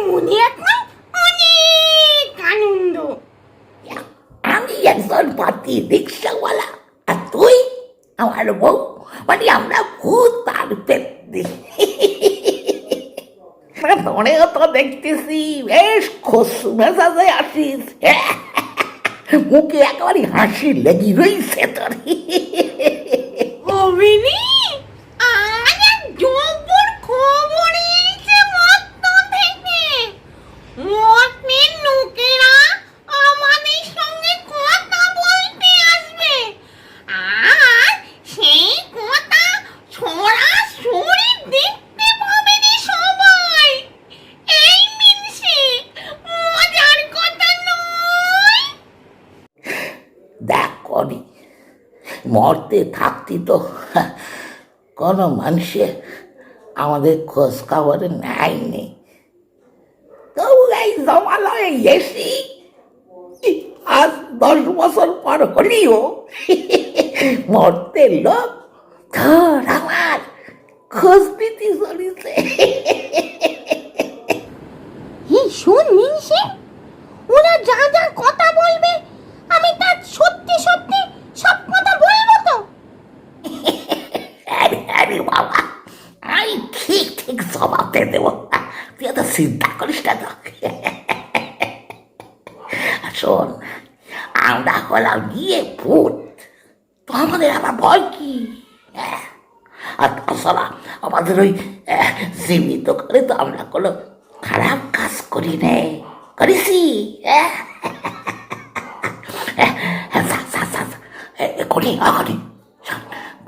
মনে এখন অনেক আনন্দ। আমি একজন পাতি রিক্সাওয়ালা, আর তুই আমার বউ, মানে আমরা ভূত আর পেত্নী। মনেও তো দেখতেছি বেশ খোশ মেজাজে আসিস, মুখে একেবারে হাসি লেগে রইছে তোর। হবেনি, আমাদের জব্বর খবর এসেছে মত্ত থেকে। মত্তের লোকেরা আমাদের সঙ্গে কথা বলতে আসবে, আর সেই কথা সরাসরি দেখতে পাবে রে সবাই। এই মিনসে মজার কথা নয়। দেখ করি, মরতে থাকতি তো কোনো মানুষে আমাদের খোঁজ খবরে নেয়নি, তবু এই জমালয়ে এসি আজ 10 বছর পর হলেও মরতে লোক ধর আমার খোঁজ দিতে চলিছে। এই শোন মিনসে, ওরা যা যা কথা বলবে আমি তার সত্যি সত্যি সব কথা বলবো তো। আরে বাবা, আমি ঠিক ঠিক জবাব দিয়ে দেবো, তুই এত চিন্তা করিস না তো। শোন, আমরা হলাম গিয়ে ভূত, তো আমাদের আবার ভয় কি? আর তাছাড়া আমাদের ওই সীমিত করে তো আমরা কোনো খারাপ কাজ করি নে, করেছি? এখনই এখনই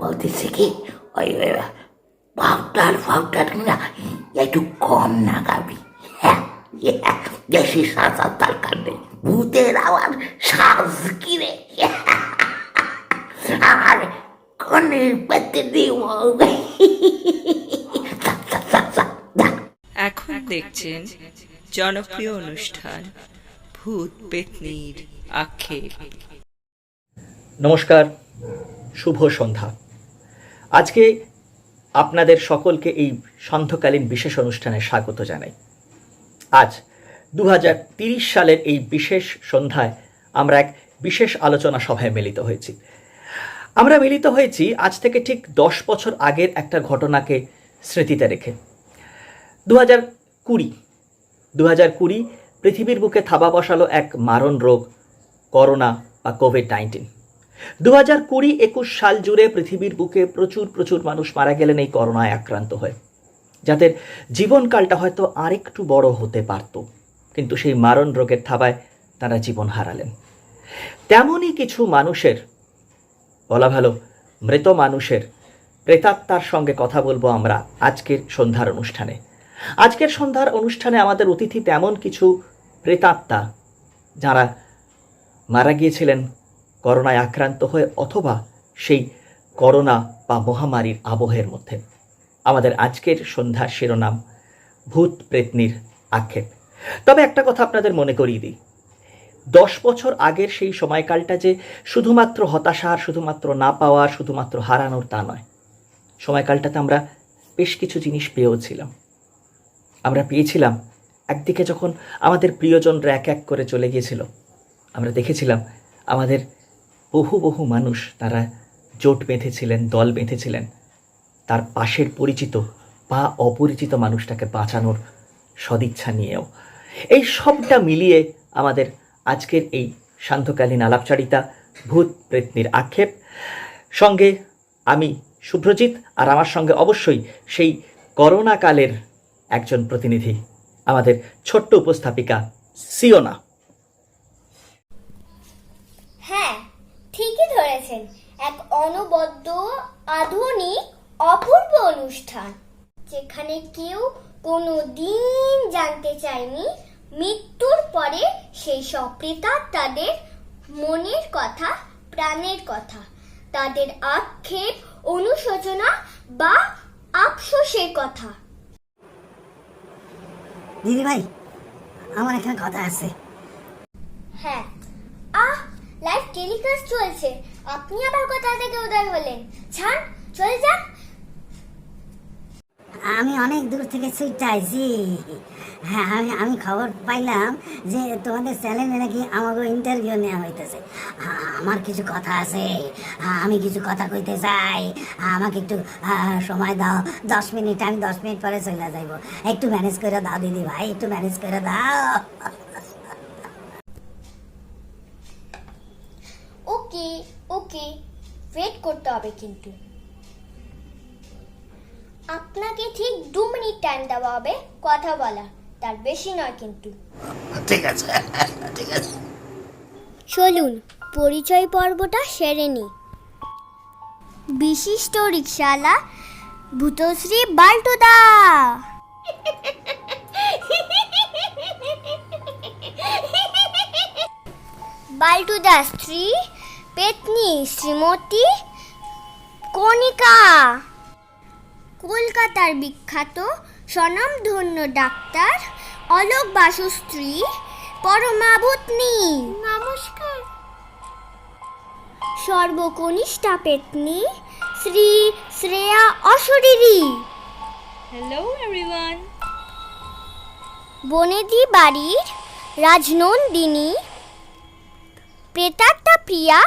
বলতেছি কি, ওই পাউডার না একটু কম নাগাবি, বেশি সাজার দরকার নেই, ভূতের আবার সাজ কিরে। আর কনে পেতে দিব। এখন দেখছেন জনপ্রিয় অনুষ্ঠান ভূত পেতনির আক্ষেপ। নমস্কার, শুভ সন্ধ্যা। আজকে আপনাদের সকলকে এই সান্ধ্যকালীন বিশেষ অনুষ্ঠানে স্বাগত জানাই। আজ 2030 সালের এই বিশেষ সন্ধ্যায় আমরা এক বিশেষ আলোচনা সভায় মিলিত হয়েছি। আমরা মিলিত হয়েছি আজ থেকে ঠিক 10 বছর আগের একটা ঘটনাকে স্মৃতিতে রেখে। 2020 পৃথিবীর বুকে থাবা বসালো এক মারণ রোগ, করোনা বা কোভিড-19। 2020-21 সাল জুড়ে পৃথিবীর বুকে প্রচুর মানুষ মারা গেলেন এই করোনায় আক্রান্ত হয়ে, যাদের জীবনকালটা হয়তো আরেকটু বড় হতে পারত, কিন্তু সেই মারণ রোগের থাবায় তারা জীবন হারালেন। তেমনই কিছু মানুষের, বলা ভালো মৃত মানুষের প্রেতাত্মার সঙ্গে কথা বলবো আমরা আজকের সন্ধ্যার অনুষ্ঠানে। আজকের সন্ধ্যার অনুষ্ঠানে আমাদের অতিথি তেমন কিছু প্রেতাত্মা, যারা মারা গিয়েছিলেন করোনায় আক্রান্ত হয়ে অথবা সেই করোনা বা মহামারীর আবহের মধ্যে। আমাদের আজকের সন্ধ্যার শিরোনাম ভূত প্রেতনির আক্ষেপ। তবে একটা কথা আপনাদের মনে করিয়ে দিই, 10 বছর আগের সেই সময়কালটা যে শুধুমাত্র হতাশার, শুধুমাত্র না পাওয়ার, শুধুমাত্র হারানোর তা নয়। সময়কালটাতে আমরা বেশ কিছু জিনিস পেয়েওছিলাম। আমরা পেয়েছিলাম একদিকে যখন আমাদের প্রিয়জনরা এক এক করে চলে গিয়েছিল, আমরা দেখেছিলাম আমাদের বহু মানুষ তারা জোট বেঁধেছিলেন, দল বেঁধেছিলেন তার পাশের পরিচিত বা অপরিচিত মানুষটাকে বাঁচানোর সদিচ্ছা নিয়েও। এই সবটা মিলিয়ে আমাদের আজকের এই সান্ধ্যকালীন আলাপচারিতা ভূত প্রেতনির আক্ষেপ। সঙ্গে আমি শুভ্রজিৎ, আর আমার সঙ্গে অবশ্যই সেই করোনা কালের একজন প্রতিনিধি, আমাদের ছোট্ট উপস্থাপিকা সিওনা। হ্যাঁ, ঠিকই ধরেছেন, এক অনবদ্য আধুনিক অপূর্ব অনুষ্ঠান, যেখানে কেউ কোনো দিন জানতে চায়নি মৃত্যুর পরে সেই সব প্রেতাত্মাদের মনের কথা, প্রাণের কথা, তাদের আক্ষেপ, অনুশোচনা বা আফসোসের কথা। দিদি ভাই, আমার এখানে কথা আছে। হ্যাঁ, লাইভ টেলিকাস্ট চলছে, আপনি আবার কোথা থেকে উদয় হলেন? ছাড়, চলে যান। আমি অনেক দূর থেকে ছুটে আইছি, হ্যাঁ, আমি খবর পাইলাম যে তোমাদের চ্যানেলে নাকি আমাকে ইন্টারভিউ নেওয়া হইতেছে। আমার কিছু কথা আছে, আমি কিছু কথা কইতে চাই। আমাকে একটু সময় দাও, 10 মিনিট, আমি 10 মিনিট পরে চলে যাইব। একটু ম্যানেজ করে দাও দিদি ভাই, একটু ম্যানেজ করে দাও। ওকে ওকে, ওয়েট করতে হবে কিন্তু। আপনাকে ঠিক 2 মিনিট টাইম দেওয়া হবে কথা বলা, তার বেশি নয় কিন্তু। ঠিক আছে, ঠিক আছে। চলুন পরিচয় পর্বটা সেরে নি। বিশিষ্ট রিকশাওয়ালা ভূতশ্রী বাল্টুদা। বাল্টুদা স্ত্রী পেতনি শ্রীমতী কণিকা। কলকাতার বিখ্যাত স্বনামধন্য ডাক্তার অলোক বাসু স্ত্রী পরমা ভূতনি। নমস্কার। সর্বকনিষ্ঠা পেতনি শ্রী শ্রেয়া অশরীরী। Hello everyone. বনেদি বাড়ির রাজনন্দিনী প্রেতাত্মা প্রিয়া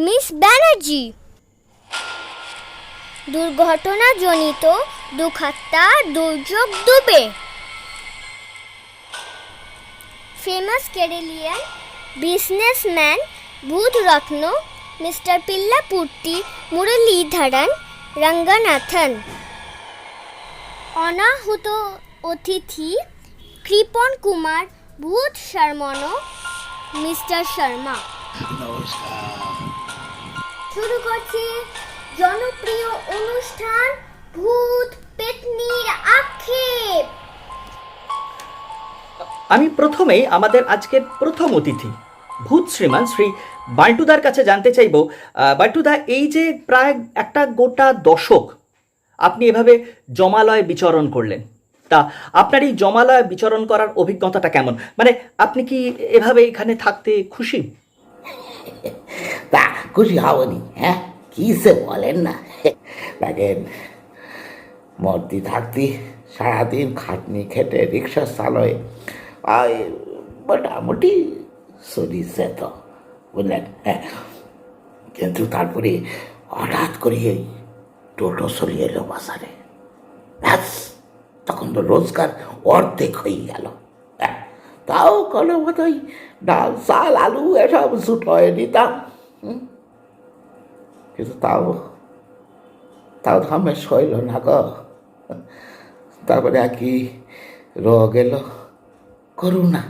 মিস ব্যানার্জি। দুর্ঘটনাজনিত দুখাত্তা দুর্যোগ দুবে। ফেমাস কেরেলিয়ান বিজনেসম্যান ভূতরত্ন মিস্টার পিল্লাপুর্তি মুরলীধরন রঙ্গনাথন। অনাহুত অতিথি কৃপন কুমার ভূত শর্মন মিস্টার শর্মা। শুরু করছি জনপ্রিয় অনুষ্ঠান ভূত পেতনির আক্ষেপ। আমি প্রথমেই আমাদের আজকের প্রথম অতিথি ভূত শ্রীমান শ্রী বাল্টুদার কাছে জানতে চাইব, বাল্টুদা, এই যে প্রায় একটা গোটা দশক আপনি এভাবে জমালয়ে বিচরণ করলেন, তা আপনার এই জমালয়ে বিচরণ করার অভিজ্ঞতাটা কেমন? মানে আপনি কি এভাবে এখানে থাকতে খুশি? তা খুশি হবনি, হ্যাঁ, কি সে বলেন না। দেখেন, মর্তি থাকতি সারাদিন খাটনি খেটে রিক্সা চালয়ে মোটামুটি শরীর যেত, বুঝলেন। হ্যাঁ, কিন্তু তারপরে হঠাৎ করে এই টোটো চলিয়ে এলো বাজারে, ব্যাস তখন তো রোজগার অর্ধেক হয়ে গেল। হ্যাঁ, তাও কোনো মতোই ডাল চাল আলু এসব জুটোয় নিতাম, কিন্তু তাও ধামে সইল না গো। তারপরে কি রোগ এলো, করুণা,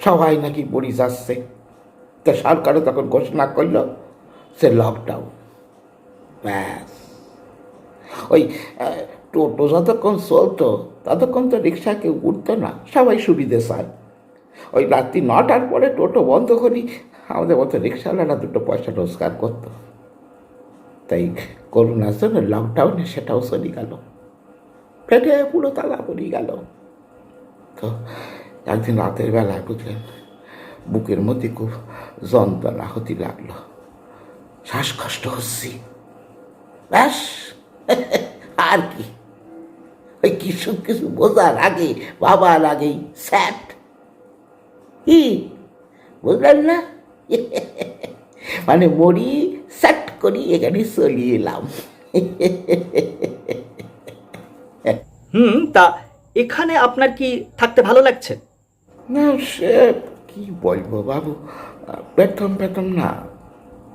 সবাই নাকি পড়ি যাচ্ছে। তো সরকারও তখন ঘোষণা করলো সে লকডাউন। ব্যাস, ওই টোটো যতক্ষণ চলতো ততক্ষণ তো রিক্সা কেউ উঠতো না, সবাই সুবিধে চায়। ওই রাত্রি 9টার পরে টোটো বন্ধ করি, আমাদের মতো রিক্সাওয়ালারা 2 পয়সা রোজগার করতো। তাই করোনার জন্য লকডাউনে সেটাও চলে গেল, পেটে পুরো তালা পড়ে গেল। তো একদিন রাতের বেলায়, বুঝলেন, বুকের মধ্যে খুব যন্ত্রণা হতে লাগলো, শ্বাসকষ্ট হচ্ছি, ব্যাস আর কি। ওই কিছু বোঝার আগে বাবার আগেই স্যাট, কি বুঝলেন না? মানে মরি স্যাট করি এখানে চলে এলাম। তা এখানে আপনার কি থাকতে ভালো লাগছে? না, সে কি বলবো বাবু, প্রথম না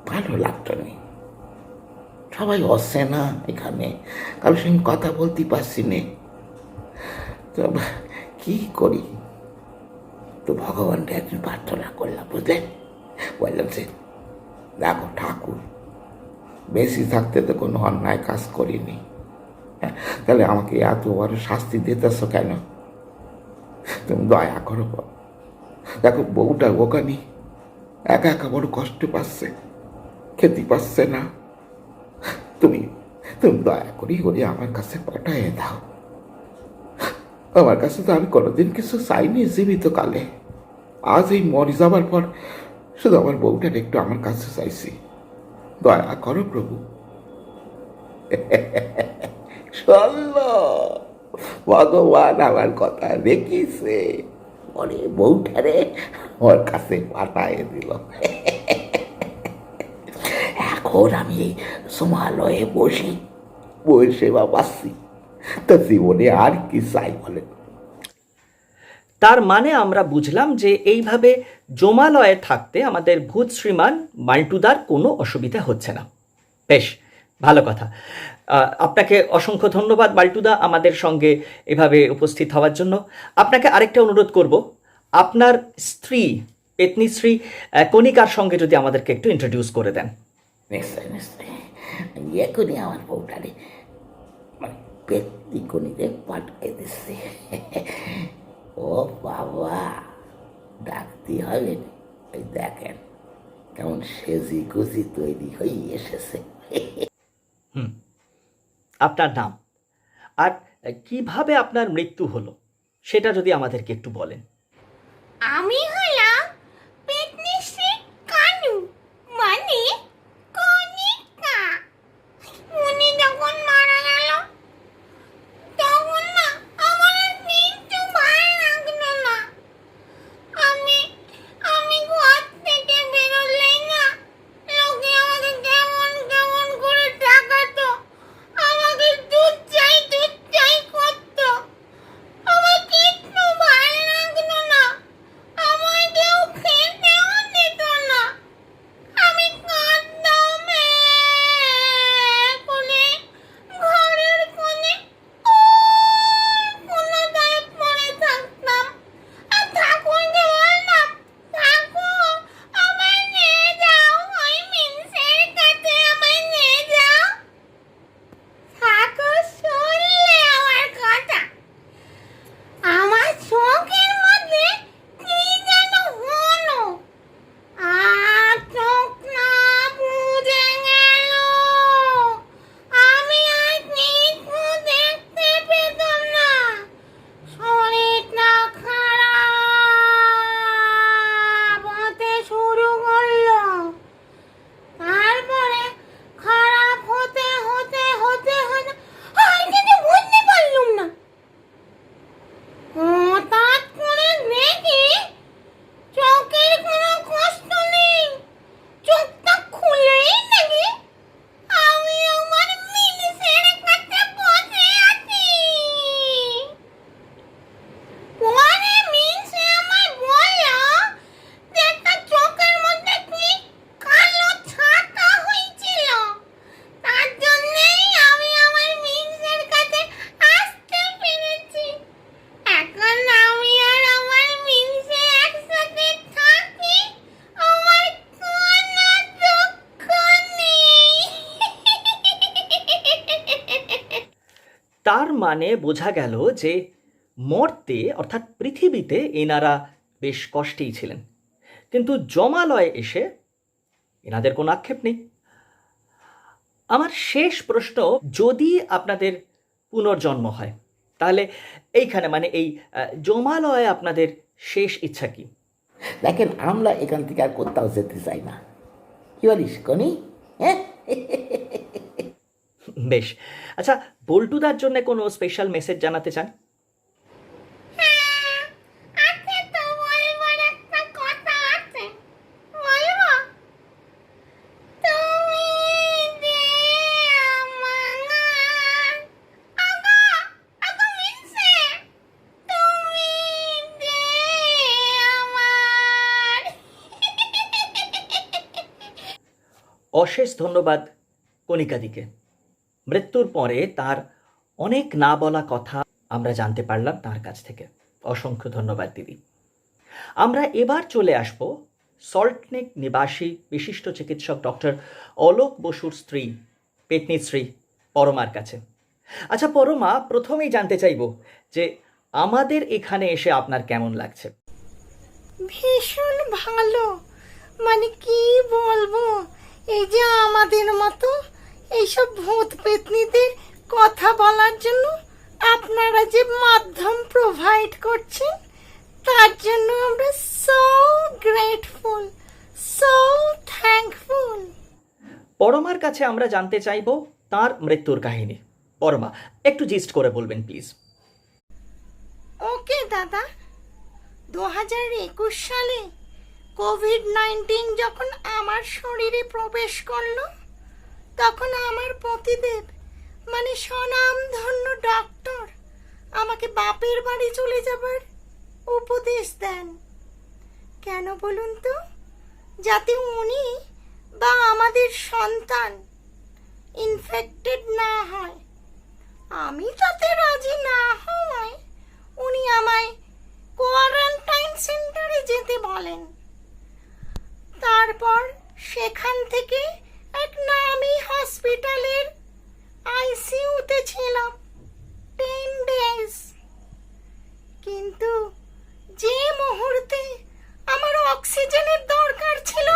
ভালো লাগতো না। সবাই আসছে না এখানে, কারোর সঙ্গে কথা বলতে পারছি না। তো কি করি, তো ভগবানকে একদিন প্রার্থনা করলাম, বুঝলেন। বললাম যে, দেখো ঠাকুর, বেশি থাকতে তো কোনো অন্যায় কাজ করিনি, তাহলে আমাকে এত বড় শাস্তি দিতেছ কেন? তুমি দয়া করো। দেখো বউটা ওখানে একা বড় কষ্ট পাচ্ছে, খেতে পাচ্ছে না। তুমি দয়া করি আমার কাছে পাঠাইয়ে দাও। আমার কাছে তো আমি কোনোদিন কিছু চাইনি জীবিত কালে। আজ এই মরে যাবার পর শুধু আমার বউটার একটু আমার কাছে চাইছি, দয়া করো প্রভু। ভগবান আমার কথা দেখিছে, ওরে বউটারে ওর কাছে পাঠায় দিল। এখন আমি এই সমালয়ে বসে পাচ্ছি, তা জীবনে আর কি চাই বলে? তার মানে আমরা বুঝলাম যে এইভাবে জমালয়ে থাকতে আমাদের ভূত শ্রীমান মাল্টুদার কোনো অসুবিধা হচ্ছে না। বেশ ভালো কথা। আপনাকে অসংখ্য ধন্যবাদ মাল্টুদা আমাদের সঙ্গে এভাবে উপস্থিত হওয়ার জন্য। আপনাকে আরেকটা অনুরোধ করব, আপনার স্ত্রী পেতনিশ্রী কণিকার সঙ্গে যদি আমাদেরকে একটু ইন্ট্রোডিউস করে দেন। নিশ্চয় নিশ্চয়, এখনই আমার বউটারে মানে পেতনি কনিতে পাঠাই দিচ্ছে। ও বাবা, ডাকতে হবে না। এই দেখেন কেমন সেজি গুজি তৈরি হয়ে এসেছে। আপনার নাম আর কিভাবে আপনার মৃত্যু হলো সেটা যদি আমাদেরকে একটু বলেন। আমি হলাম পেতনিশ্রী কানু, মানে কণিকা। উনি যখন মারা গেল তখন না আমার আর কিচ্ছু ভালো লাগলো না। আমি আমি ঘর থেকে বেরোলেই না লোকে আমাকে কেমন কেমন করে ডাকাতো, আমাকে দুধ চাই করতো। আমার কিচ্ছু ভালো লাগলো না, আমায় কেউ খেতেও দিত না। আমি কাঁদতাম কোণে, ঘরের কোণে কোনোটায় পড়ে থাকতাম। আর ঠাকুরকে বলতাম, ঠাকুর আমায় নিয়ে যাও, ওই মিনসের কাছে আমায় নিয়ে যাও। ঠাকুর শুনলে আমার কথা, আমার চোখের মধ্যে কি যেন হলো, আর চোখ না বুঝে গেল। আমি আর কিছু দেখতে পেতাম না, শরীরটা খারাপ হতে শুরু করলো। তারপরে খারাপ হতে হতে হতে হতে আর কিছু বুঝতে পারলুম না। হঠাৎ করে দেখি চোখের কোনো কষ্ট নেই, চোখটা খুলেই নাকি আমি আমার মিনসের কাছে বসে আছি। পরে মিনসে আমায় বলল যে তার চোখের মধ্যে কি কালো ছাতা হয়েছিল, তার জন্যই আমি আমার মিনসের কাছে আসতে পেরেছি। এখন আমি আর আমার মিনসে একসাথে থাকি, আমার কোনো দুঃখ নেই। তার মানে বোঝা গেল যে মর্তে অর্থাৎ পৃথিবীতে এনারা বেশ কষ্টেই ছিলেন, কিন্তু জমালয়ে এসে এনাদের কোনো আক্ষেপ নেই। আমার শেষ প্রশ্ন, যদি আপনাদের পুনর্জন্ম হয় তাহলে এইখানে মানে এই জমালয়ে আপনাদের শেষ ইচ্ছা কি? দেখেন, আমরা এখান থেকে আর কোথাও যেতে চাই না। কি বলিস কনি? হ্যাঁ, বেশ। আচ্ছা, বল্টুদার জন্য কোনো স্পেশাল মেসেজ জানাতে চান? আছে তো, বলবার একটা কথা আছে, বলবো? তুমি যে আমার আগা মিনসে, তুমি যে আমার। অশেষ ধন্যবাদ কণিকাদিকে। মৃত্যুর পরে তার অনেক না বলা কথা আমরা জানতে পারলাম তার কাছ থেকে। অসংখ্য ধন্যবাদ দিদি। আমরা এবার চলে আসব সল্টনেক নিবাসী বিশিষ্ট চিকিৎসক ডক্টর অলোক বসুর স্ত্রী পেতনিশ্রী পরমার কাছে। আচ্ছা পরমা, প্রথমেই জানতে চাইব যে আমাদের এখানে এসে আপনার কেমন লাগছে? ভীষণ ভালো, মানে কি বলবো, এই যে আমাদের মতো এইসব ভূত পেতনিদের কথা বলার জন্য আপনারা যে মাধ্যম প্রোভাইড করছেন তার জন্য আমরা so grateful, so thankful. Parmar কাছে আমরা জানতে চাইব তার মৃত্যুর কাহিনী। পরমা, একটু জিস্ট করে বলবেন প্লিজ। ওকে দাদা, 2021 সালে কোভিড-19 যখন আমার শরীরে প্রবেশ করলো, তখন আমার পতিদেব মানে স্বনামধন্য ডক্টর আমাকে বাপের বাড়ি চলে যাবার উপদেশ দেন। কেন বলুন তো? যাতে উনি বা আমাদের সন্তান ইনফেক্টেড না হয়। আমি তাতে রাজি না হওয়ায় উনি আমায় কোয়ারেন্টাইন সেন্টারে যেতে বলেন। তারপর সেখান থেকে এক নামী হসপিটালের আইসিইউতে ছিলাম 10 ডেজ। কিন্তু যে মুহূর্তে আমার অক্সিজেনের দরকার ছিল,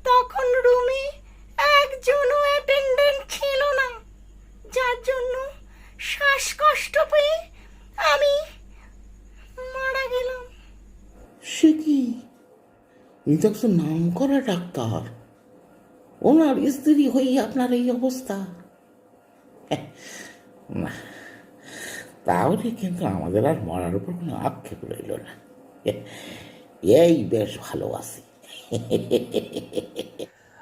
তখন রুমে একজনও অ্যাটেন্ডেন্ট ছিল না, যার জন্য শ্বাসকষ্ট পেয়ে আমি মারা গেলাম। সে কি? এই তো একজন নাম করা ডাক্তার, ওনার স্ত্রী হয়ে আপনার এই অবস্থা? না, তাহলে কিন্তু আমাদের আর মরার উপর কোনো আক্ষেপ রইল না। এই বেশ ভালো আছি।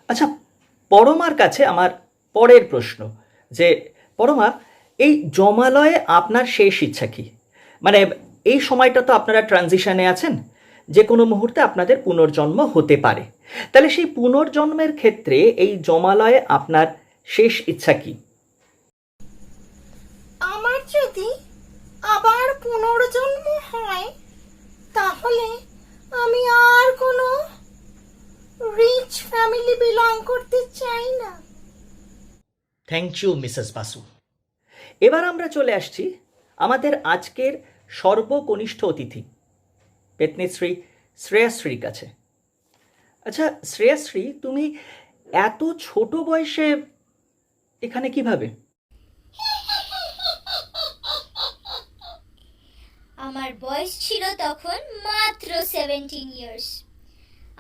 আচ্ছা, পরমার কাছে আমার পরের প্রশ্ন যে, পরমা, এই জমালয়ে আপনার শেষ ইচ্ছা কি? মানে এই সময়টা তো আপনারা ট্রানজিশনে আছেন, যে কোনো মুহূর্তে আপনাদের পুনর্জন্ম হতে পারে। তাহলে সেই পুনর্জন্মের ক্ষেত্রে এই জমালয়ে আপনার শেষ ইচ্ছা কি? আমার যদি আবার পুনর্জন্ম হয়, তাহলে আমি আর কোনো রিচ ফ্যামিলি বিলং করতে চাই না। Thank you Mrs Basu. এবার আমরা চলে আসছি আমাদের আজকের সর্বকনিষ্ঠ অতিথি পেতনিশ্রী শ্রেয়াশ্রীর কাছে। আচ্ছা শ্রেয়াশ্রী, তুমি এত ছোট বয়সে এখানে কিভাবে? আমার বয়স ছিল তখন মাত্র 17 ইয়ার্স।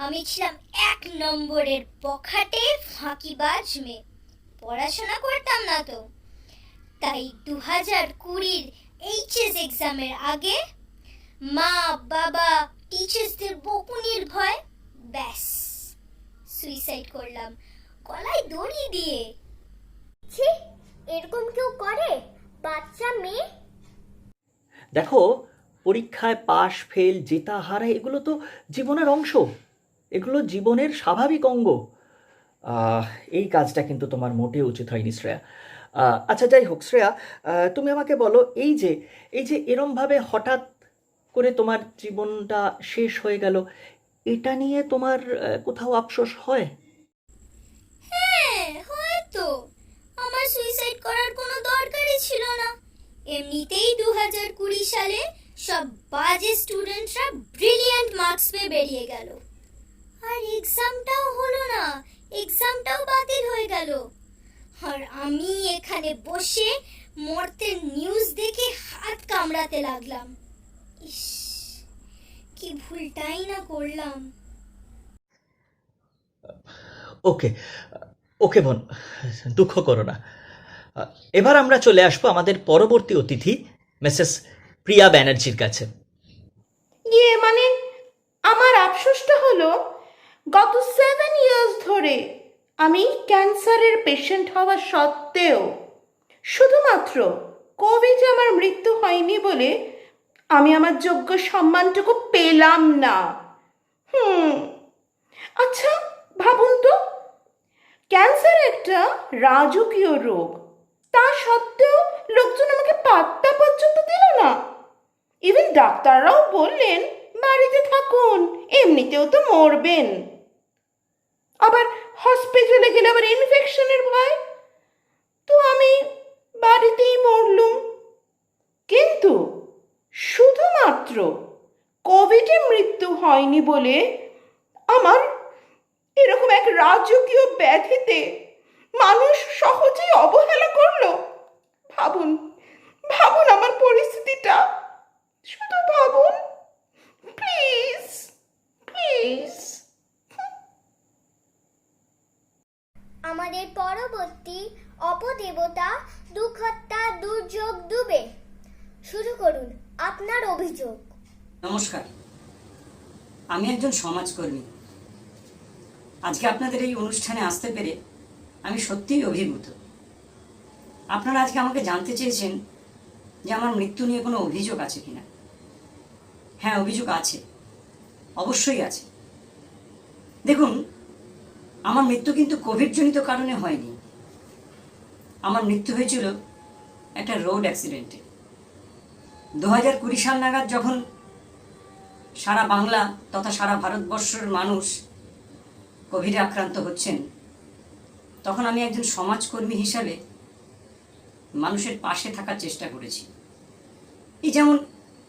আমি ছিলাম 1 নম্বরের বখাটে ফাঁকিবাজ মেয়ে, পড়াশোনা করতাম না তো। তাই 2020 এইচএস এক্সামের আগে মা বাবা টিচার্সদের বকুনির ভয় ব্যাস সুইসাইড করলাম গলায় দড়ি দিয়ে। ছি, এরকম কেউ করে? বাচ্চা মেয়ে। দেখো, পরীক্ষায় পাশ ফেল জেতা হারা এগুলো তো জীবনের অংশ, এগুলো জীবনের স্বাভাবিক অঙ্গ। এই কাজটা কিন্তু তোমার মোটেও উচিত হয়নি শ্রেয়া। আচ্ছা যাই হোক শ্রেয়া, তুমি আমাকে বলো, এই যে এরমভাবে হঠাৎ করে তোমার জীবনটা শেষ হয়ে গেল, এটা নিয়ে তোমার কোথাও আফসোস হয়? হ্যাঁ, হয়তো। আমার সুইসাইড করার কোনো দরকারই ছিল না। এমনিতেই 2020 সালে সব বাজে স্টুডেন্টরা ব্রিলিয়ান্ট মার্কস পেয়ে বেরিয়ে গেল, আর এক্সামটাও হলো না, এক্সামটাও বাতিল হয়ে গেল। আর আমি এখানে বসে মর্তের নিউজ দেখে হাত কামড়াতে লাগলাম। ইস, কি ভুলটাই না করলাম। ওকে ওকে বোন, দুঃখ করো না। এবার আমরা চলে আসবো আমাদের পরবর্তী অতিথি মিসেস প্রিয়া ব্যানার্জির কাছে। মানে আমার আফসোসটা হলো, গত 7 ইয়ার্স ধরে আমি ক্যান্সারের পেশেন্ট হওয়া সত্ত্বেও শুধুমাত্র কোভিডে আমার মৃত্যু হয়নি বলে আমি আমার যোগ্য সম্মানটুকু পেলাম না। আচ্ছা ভাবুন তো, ক্যান্সার একটা রাজকীয় রোগ, তা সত্ত্বেও লোকজন আমাকে পাত্তা পর্যন্ত দিল না। ইভেন ডাক্তাররাও বললেন বাড়িতে থাকুন, এমনিতেও তো মরবেন। আবার হসপিটালে গেলে আবার ইনফেকশনের ভয়, তো আমি বাড়িতেই মরলুম। কিন্তু শুধুমাত্র কোভিডে মৃত্যু হয়নি বলে আমার এরকম এক রাজকীয় ব্যাধিতে মানুষ সহজেই অবহেলা করলো। ভাবুন ভাবুন আমার পরিস্থিতিটা, শুধু ভাবুন প্লিজ প্লিজ। আমাদের পরবর্তী অপদেবতা দুঃখত্তা দুর্যোগ দুবে। শুরু করুন আপনার অভিযোগ। নমস্কার, আমি একজন সমাজকর্মী। আজকে আপনাদের এই অনুষ্ঠানে আসতে পেরে আমি সত্যিই অভিভূত। আপনারা আজকে আমাকে জানতে চেয়েছেন যে আমার মৃত্যু নিয়ে কোনো অভিযোগ আছে কিনা। হ্যাঁ, অভিযোগ আছে, অবশ্যই আছে। দেখুন, আমার মৃত্যু কিন্তু কোভিডজনিত কারণে হয়নি। আমার মৃত্যু হয়েছিল একটা রোড অ্যাক্সিডেন্টে। 2020 সাল নাগাদ যখন সারা বাংলা তথা সারা ভারতবর্ষের মানুষ কোভিডে আক্রান্ত হচ্ছেন, তখন আমি একজন সমাজকর্মী হিসাবে মানুষের পাশে থাকার চেষ্টা করেছি। এই যেমন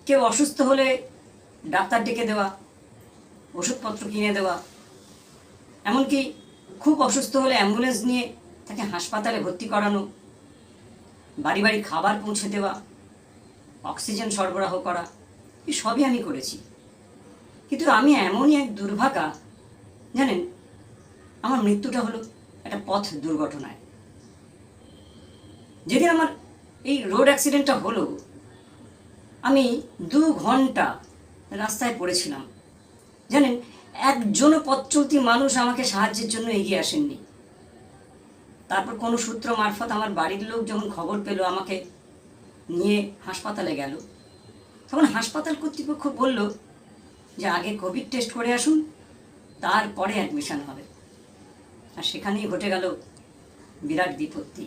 কেউ অসুস্থ হলে ডাক্তার ডেকে দেওয়া, ওষুধপত্র কিনে দেওয়া, এমনকি খুব অসুস্থ হলে অ্যাম্বুলেন্স নিয়ে তাকে হাসপাতালে ভর্তি করানো, বাড়ি বাড়ি খাবার পৌঁছে দেওয়া, অক্সিজেন সরবরাহ করা, এই সবই আমি করেছি। কিন্তু আমি এমনই এক দুর্ভাগা, জানেন, আমার মৃত্যুটা হলো একটা পথ দুর্ঘটনায়। যেদিন আমার এই রোড অ্যাক্সিডেন্টটা হলো, আমি 2 ঘন্টা রাস্তায় পড়েছিলাম। জানেন, একজনও পথ চলতি মানুষ আমাকে সাহায্যের জন্য এগিয়ে আসেননি। তারপর কোনো সূত্র মারফত আমার বাড়ির লোক যখন খবর পেল, আমাকে নিয়ে হাসপাতালে গেল, তখন হাসপাতাল কর্তৃপক্ষ বলল যে আগে কোভিড টেস্ট করে আসুন, তারপরে অ্যাডমিশন হবে। আর সেখানেই ঘটে গেল বিরাট বিপত্তি।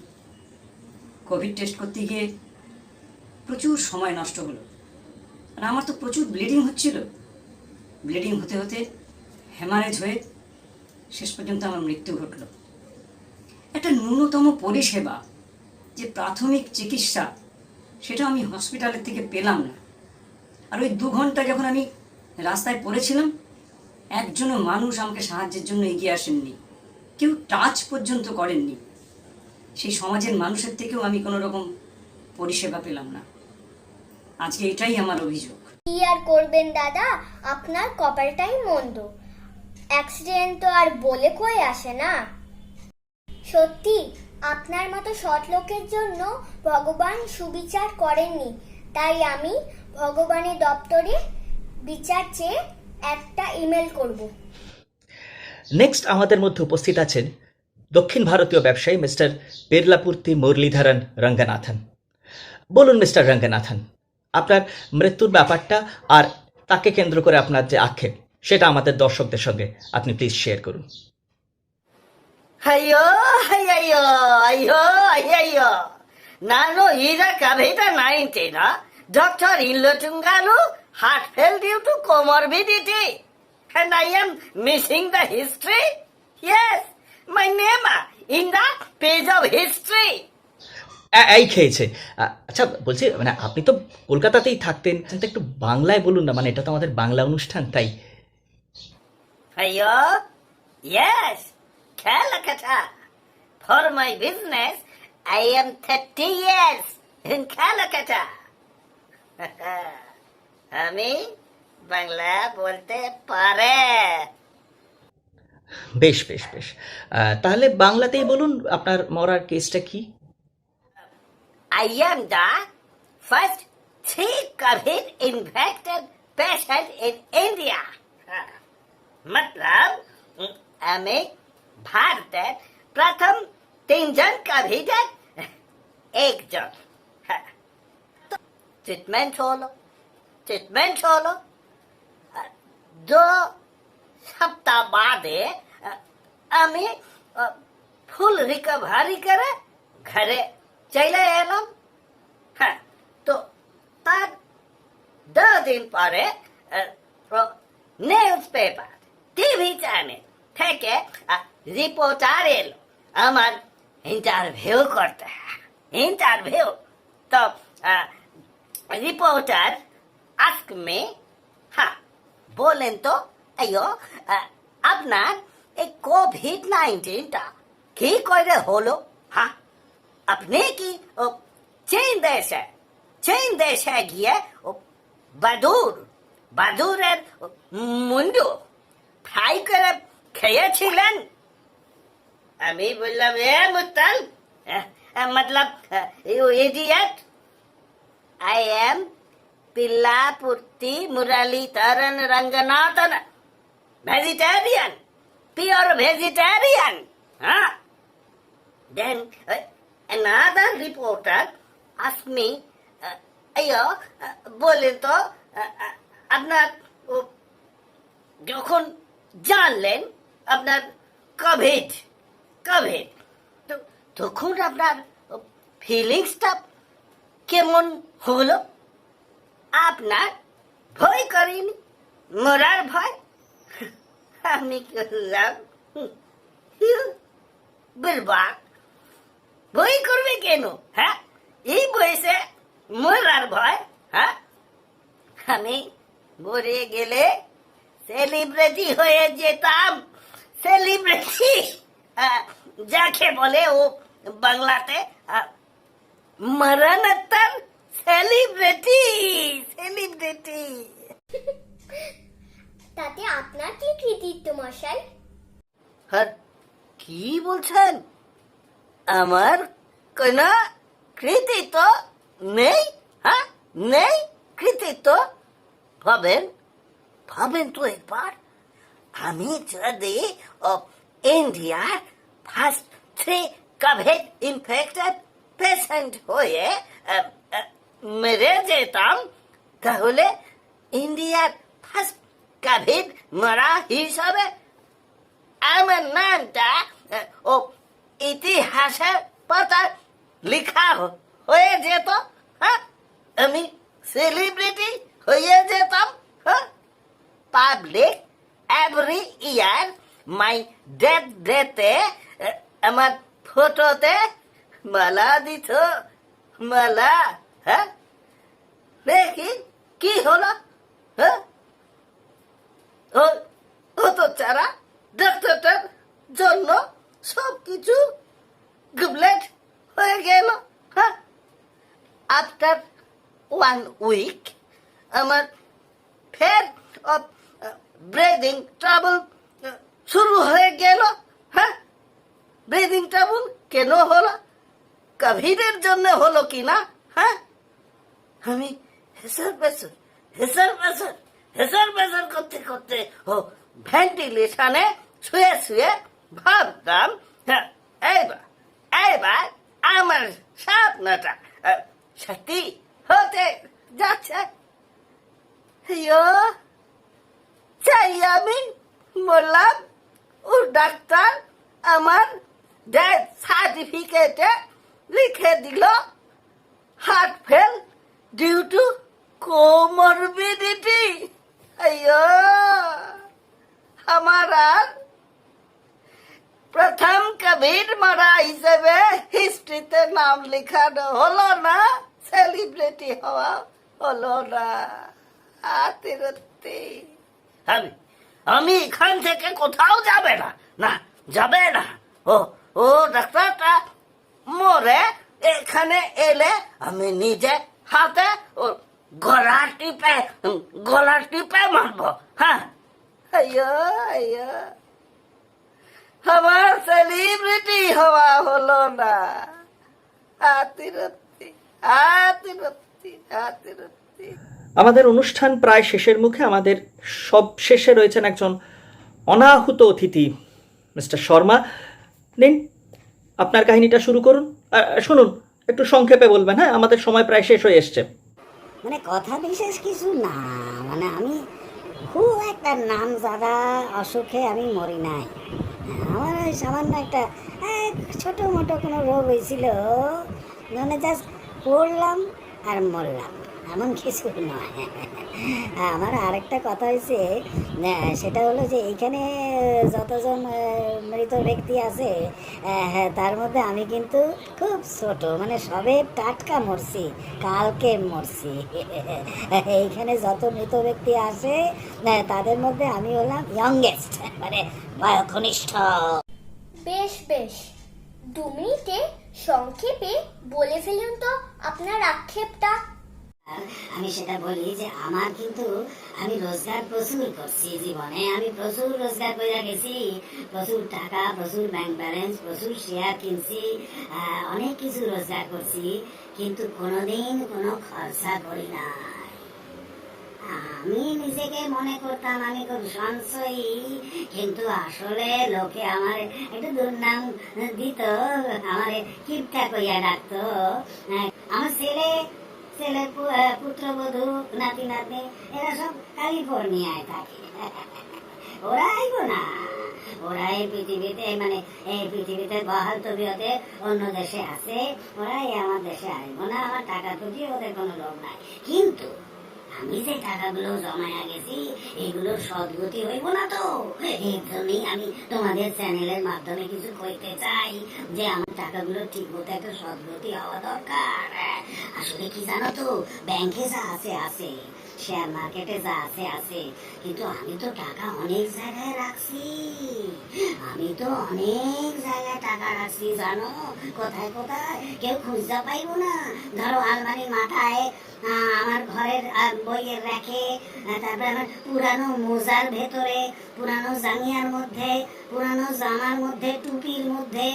কোভিড টেস্ট করতে গিয়ে প্রচুর সময় নষ্ট হলো। আর আমার তো প্রচুর ব্লিডিং হচ্ছিল। ব্লিডিং হতে হতে হেমারেজ হয়ে শেষ পর্যন্ত আমার মৃত্যু ঘটল। একটা ন্যূনতম পরিষেবা, যে প্রাথমিক চিকিৎসা, সেটা আমি হসপিটালের থেকে পেলাম না। আর ওই 2 ঘন্টা যখন আমি রাস্তায় পড়েছিলাম, একজনও মানুষ আমাকে সাহায্যের জন্য এগিয়ে আসেননি, কেউ টাচ পর্যন্ত করেননি। সেই সমাজের মানুষের থেকেও আমি কোনো রকম পরিষেবা পেলাম না। আজকে এটাই আমার অভিযোগ। কি আর করবেন দাদা, আপনার কপালটাই মন্দ। অ্যাক্সিডেন্ট তো আর বলে কয়ে আসে না। সত্যি আপনার মতো সৎ লোকের জন্য ভগবান সুবিচার করেননি। তাই আমি ভগবানের দপ্তরে বিচার চেয়ে একটা ইমেল করব। নেক্সট আমাদের মধ্যে উপস্থিত আছেন দক্ষিণ ভারতীয় ব্যবসায়ী মিস্টার পেরলাপুর্তি মুরলীধরন রঙ্গনাথন। বলুন মিস্টার রঙ্গনাথন, আপনার মৃত্যুর ব্যাপারটা আর তাকে কেন্দ্র করে আপনার যে আক্ষেপ, সেটা আমাদের দর্শকদের সঙ্গে আপনি প্লিজ শেয়ার করুন। ಅಯ್ಯೋ ಅಯ್ಯಯ್ಯೋ ಅಯ್ಯೋ ಅಯ್ಯಯ್ಯೋ ನಾನು ಈಗ ಕವಿತ 19 ಡಾಕ್ಟರ್ ಇಲ್ಲುಟುಂಗಾಲು heart failed due to comorbidity and I am missing the history. Yes, my name in the page of history. এই খেয়েছে। আচ্ছা, বলছি মানে আপনি তো কলকাতাতেই থাকতেন, একটু বাংলায় বলুন না, মানে এটা তো আমাদের বাংলা অনুষ্ঠান, তাই। Ayo, yes, Calcutta. For my business, I am 30 years in Calcutta. আমি বাংলা বলতে পারে। বেশ বেশ বেশ, তাহলে বাংলাতেই বলুন আপনার মরার কেসটা কি। I am the first COVID infected patient in India. मतलब আমি ভারতের প্রথম 3 জন কোভিডের একজন। ট্রিটমেন্ট হলো 2 সপ্তাহ বাদে আমি ফুল রিকভারি করে ঘরে চলে এলাম। হ্যাঁ, তো তার 2 দিন পরে নিউজ পেপার, টিভি চ্যানেল থেকে রিপোর্টার এলো আমার ইন্টারভিউ করতে। ইন্টারভিউ তো রিপোর্টার আস্ক মি, হ্যাঁ বলেন তো, আইয়ো আপনার এই COVID-19টা কি করে হলো? হ্যাঁ, আপনি কি চীন দেশে গিয়ে বাদুরের মুন্ডু ফ্রাই করে খেয়েছিলেন? আমি বললাম, এ মুতাল, মতলব ইউ ইডিয়েট, I am पिल्ला Purty Muraleedharan Ranganathan vegetarian, pure vegetarian. Huh? Then another reporter asked me, अयो बोले तो আপনার যখন জানলেন আপনার কোভিড কোভিড তখন আপনার ফিলিংসটা কেমন হলো? আপনার ভয় করেনি? মরার ভয়? আমি করলাম বলবাক ভয় করবে কেন? হ্যাঁ, এই বয়সে মরার ভয়? হ্যাঁ, আমি মরে গেলে সেলিব্রিটি হয়ে যেতাম। সেলিব্রিটি যাকে বলে ও বাংলাতে মরণোত্তর সেলিব্রিটি। সেলিব্রিটি তাতে আপনার কি কৃতিত্ব মশাই? আর কি বলছেন? আমার কোন কৃতিত্ব নেই? হ্যাঁ, নেই কৃতিত্ব? ভাবেন ভাবেন তো একবার, আমি যদি ইন্ডিয়ার ফার্স্ট 3 কোভিড ইনফেক্টেড পেশেন্ট হয়ে মেরে যেতাম, তাহলে ইন্ডিয়ার ফার্স্ট কোভিড মারা হিসাবে আমার নামটা ও ইতিহাসের পাতায় লেখা হয়ে যেত। হ্যাঁ, আমি সেলিব্রিটি হয়ে যেতাম। হ্যাঁ, পাবলিক এভরি ইয়ার মাই ডেথে আমার ফটোতে মালা দিত, মালা। হ্যাঁ, দেখি কি হলো? হ্যাঁ, ও তো চারা ডাক্তারটার জন্য সবকিছু গুবলেট হয়ে গেল। হ্যাঁ, আফটার 1 উইক আমার ফের ব্রিদিং ট্রাবল শুরু হয়ে গেল। হ্যাঁ, ব্রিদিং ট্রাবল কেন হলো? কোভিডের জন্য হলো কি না? হ্যাঁ, আমি হেসার বেসার করতে করতে ভেন্টিলেশনে শুয়ে শুয়ে ভাবতাম, হ্যাঁ, এইবার আমার স্বপ্নটা সত্যি হতে যাচ্ছে। চাই আমি বললাম, ও ডাক্তার আমার ডেথ সার্টিফিকেটে লিখে দিল heart fail due to comorbidity. আমার আর প্রথম কোভিড মারা হিসেবে হিস্ট্রিতে নাম লেখানো হলো না, সেলিব্রিটি হওয়া হলো না। আমি এখান থেকে কোথাও যাবে না, না যাবে না। ও ডাক্তারটা মরে এখানে এলে আমি নিজে হাতে ও গলা টিপে মারবো। হ্যাঁ, আমার সেলিব্রিটি হওয়া হলো না। আমাদের অনুষ্ঠান প্রায় শেষের মুখে। আমাদের সব শেষে রয়েছেন একজন অনাহুত অতিথি, মিস্টার শর্মা। নিন, আপনার কাহিনীটা শুরু করুন। শুনুন, একটু সংক্ষেপে বলবেন। হ্যাঁ, আমাদের সময় প্রায় শেষ হয়ে এসছে। মানে কথা বিশেষ কিছু না, মানে আমি খুব একটা নামজাদা অসুখে আমি মরি নাই। আমার ওই সামান্য একটা ছোটো মোটো কোনো রোগ হয়েছিল, মানে জাস্ট পড়লাম আর মরলাম, এমন কিছু নয়। আমার আরেকটা কথা হয়েছে, সেটা হলো যে এইখানে যতজন মৃত ব্যক্তি আছে তার মধ্যে আমি কিন্তু খুব ছোট, মানে সবে টাটকা মরছি, কালকে মরছি। এইখানে যত মৃত ব্যক্তি আছে তাদের মধ্যে আমি হলাম ইয়ংগেস্ট, মানে বয়োকনিষ্ঠ। বেশ বেশ, 2 মিনিটে সংক্ষেপে বলে ফেলুন তো আপনার আক্ষেপটা। আমি সেটা বলি যে আমার কিন্তু আমি রোজগার প্রচুর করছি জীবনে, আমি প্রচুর রোজগার করে গেছি, প্রচুর টাকা, প্রচুর ব্যাংক ব্যালেন্স, প্রচুর শেয়ার কিনছি, অনেক কিছু রোজগার করছি, কিন্তু কোনোদিন কোনো খরচা করি না। আমি নিজেকে মনে করতাম আমি খুব সঞ্চয়ী, কিন্তু আসলে লোকে আমার একটু দুর্নাম দিত, আমার কিপটা কইয়া ডাকতো। আমার ছেলের পুত্রবধূ, নাতি নাতনি এরা সব ক্যালিফোর্নিয়ায় থাকে। ওরা আইব না, ওরা এই পৃথিবীতে মানে এই পৃথিবীতে বহাল তবিয়তে অন্য দেশে আছে, ওরাই আমার দেশে আইব না। আমার টাকা প্রতি ওদের কোনো লোভ নাই, কিন্তু আমি যে টাকাগুলো জমায়া গেছি এগুলোর সদ্গতি হইব না তো। এই জন্যই আমি তোমাদের চ্যানেলের মাধ্যমে কিছু কইতে চাই যে আমার টাকাগুলো ঠিক মতো একটা সদ্গতি হওয়া দরকার। আসলে কি জানো তো, ব্যাংকে যা আছে, শেয়ার মার্কেটে যা আছে, কিন্তু আমি তো টাকা অনেক জায়গায় রাখছি, আমি তো অনেক জায়গায় টাকা রাখছি জানো, কোথায় কোথায় কেউ খুঁজতে পাইব না। ধরো আলমারির মাথায়, আমার ঘরের বইয়ের রেখে, তারপরে আমার পুরানো মোজার ভেতরে, পুরানো জাঙ্গিয়ার মধ্যে, পুরানো জামার মধ্যে, টুপির মধ্যে,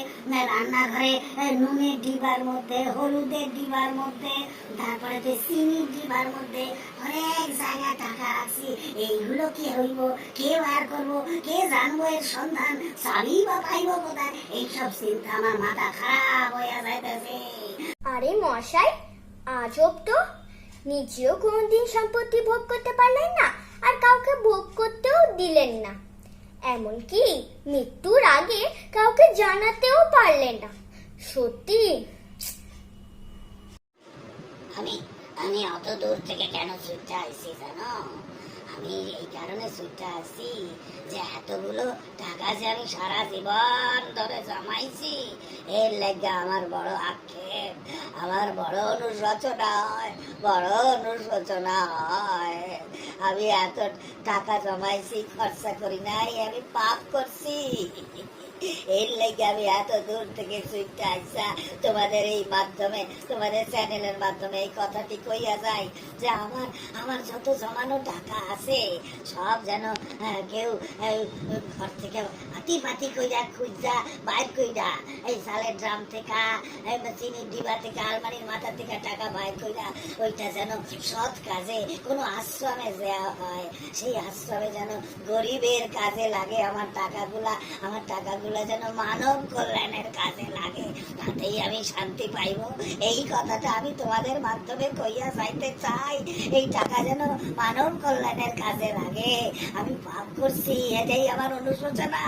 রান্নাঘরে নুনের ডিবার মধ্যে, হলুদের ডিবার মধ্যে, তারপরে চিনির ডিবার মধ্যে অনেক জায়গায় টাকা রাখছি। এইগুলো কি হইব, কে বার করবো, কে জানবো এর সন্ধান, চাবি বা পাইব কোথায়, এইসব চিন্তা আমার মাথা খারাপ হইয়া যাইতেছে। আরে মশাই, আজব তো, নিজেও কোনদিন সম্পত্তি ভোগ করতে পারলেন না, আর কাউকে ভোগ করতেও দিলেন না, এমনকি মৃত্যুর আগে কাউকে জানাতেও পারলেন না। সত্যি আমি অত দূর থেকে কেন ছুটতে আসছি জানো? আমি এই কারণে ছুটতে আসছি যে এতগুলো টাকা যে আমি সারা জীবন ধরে জমাইছি, এর লেগে আমার বড় আক্ষেপ, আমার বড় অনুশোচনা হয়। আমি এত টাকা জমাইছি, খরচা করি নাই, আমি পাপ করছি। এর লেগে আমি এত দূর থেকে ছুটতে আসা তোমাদের এই মাধ্যমে, তোমাদের চ্যানেলের মাধ্যমে এই কথাটি কইয়া যায় যে আমার যত জমানো টাকা আছে সব যেন কেউ ঘর থেকে হাতি পাতি কইরা খুঁজা বাইর কইরা, এই চালের ড্রাম থেকে, চিনির ডিবা থেকে, আলমারির মাথা থেকে টাকা বাইর কইরা ওইটা যেন সৎ কাজে কোনো আশ্রমে দেওয়া হয়, সেই আশ্রমে যেন গরিবের কাজে লাগে। আমার টাকাগুলা যেন মানব কল্যাণের কাজে লাগে, তাতেই আমি শান্তি পাইব। এই কথাটা আমি তোমাদের মাধ্যমে কইয়া যাইতে চাই, এই টাকা যেন মানব কল্যাণের কাজে লাগে। আমি পাপ করছি, এটাই আমার অনুশোচনা,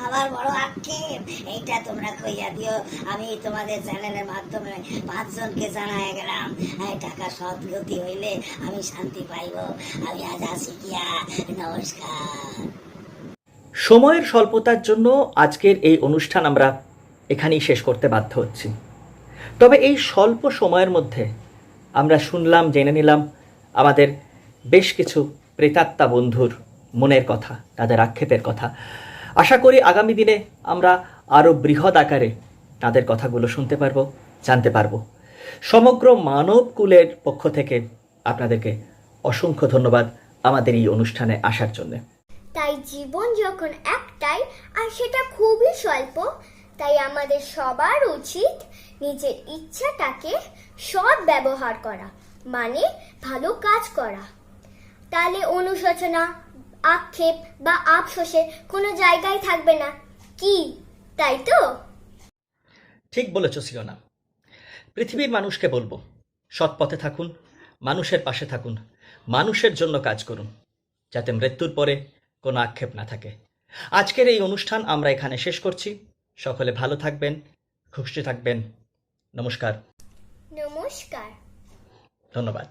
আমার বড় আক্ষেপ, এইটা তোমরা কইয়া দিও। আমি তোমাদের চ্যানেলের মাধ্যমে 5 জনকে জানাই গেলাম, টাকা সদ্গতি হইলে আমি শান্তি পাইব। আমি আজ আসি গিয়া, নমস্কার। সময়ের স্বল্পতার জন্য আজকের এই অনুষ্ঠান আমরা এখানেই শেষ করতে বাধ্য হচ্ছি। তবে এই স্বল্প সময়ের মধ্যে আমরা শুনলাম, জেনে নিলাম আমাদের বেশ কিছু প্রেতাত্মা বন্ধুর মনের কথা, তাদের আক্ষেপের কথা। আশা করি আগামী দিনে আমরা আরও বৃহৎ আকারে তাদের কথাগুলো শুনতে পারবো, জানতে পারবো। সমগ্র মানবকুলের পক্ষ থেকে আপনাদেরকে অসংখ্য ধন্যবাদ আমাদের এই অনুষ্ঠানে আসার জন্য। তাই জীবন যখন একটাই, আর সেটা খুবই স্বল্প, তাই আমাদের সবার উচিত নিজের ইচ্ছাটাকে সৎ ব্যবহার করা, মানে ভালো কাজ করা। তাহলে অনুশোচনা, আক্ষেপ বা আফসোসের কোনো জায়গায় থাকবে না, কি তাই তো? ঠিক বলেছ সিওনা। পৃথিবীর মানুষকে বলবো, সৎ পথে থাকুন, মানুষের পাশে থাকুন, মানুষের জন্য কাজ করুন, যাতে মৃত্যুর পরে কোনো আক্ষেপ না থাকে। আজকের এই অনুষ্ঠান আমরা এখানে শেষ করছি। সকলে ভালো থাকবেন, খুশি থাকবেন। নমস্কার। নমস্কার। ধন্যবাদ।